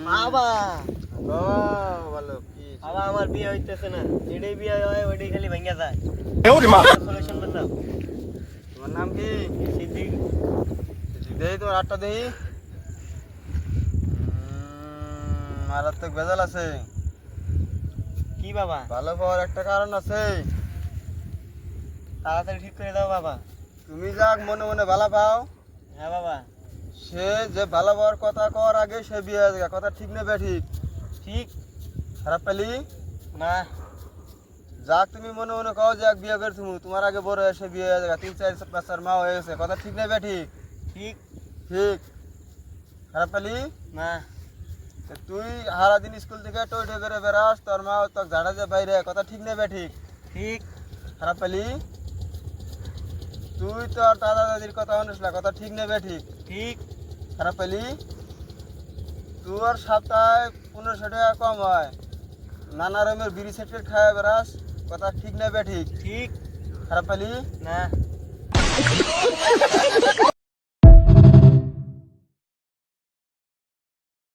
বাবা বলো কি বাবা আমার বিয়ে হইতেছে না, যেটাই বিয়ে হয় ওইটাই খালি ভেঙে যায়। সলিউশন বললাম। তোমার নাম কি? সিদ্দিক। দেই তোমার আটটা দেই। মারাত্মক ভেজাল আছে। কি বাবা? ভালো পাওয়ার একটা কারণ আছে। তাড়াতাড়ি ঠিক করে দাও বাবা। তুমি যাক মনে মনে ভালো পাও, হ্যাঁ বাবা। সে যে ভালো পাওয়ার কথা কর আগে সে বিয়ে হয়ে যায়। কথা ঠিক নেবে ঠিক? ঠিক খারাপ পেলি না। যাক তুমি মনে মনে কও যে এক বিয়ে করে তুমি তোমার আগে বড় হয়ে সে বিয়ে হয়ে যায়, 3-4 বাচ্চার মা হয়ে গেছে। কথা ঠিক নেবে ঠিক? ঠিক ঠিক। খারাপ পেলি না। তুই সারাদিন স্কুল থেকে টইটে করে বেড়াস, তোর মা তোর ঝাড়া যে বাইরে। কথা ঠিক নেবে ঠিক? ঠিক খারাপ পেলি তুই তোর দাদা দাদির কথা শুনিস না। কথা ঠিক নেবে ঠিক? ঠিক খারাপ পেলি তোর সপ্তাহে 1500 টাকা কম হয়, নানা রকমের বিড়ি সেটকেট খাওয়া বেড়াস। কথা ঠিক নেবে ঠিক? ঠিক খারাপ পেলি না।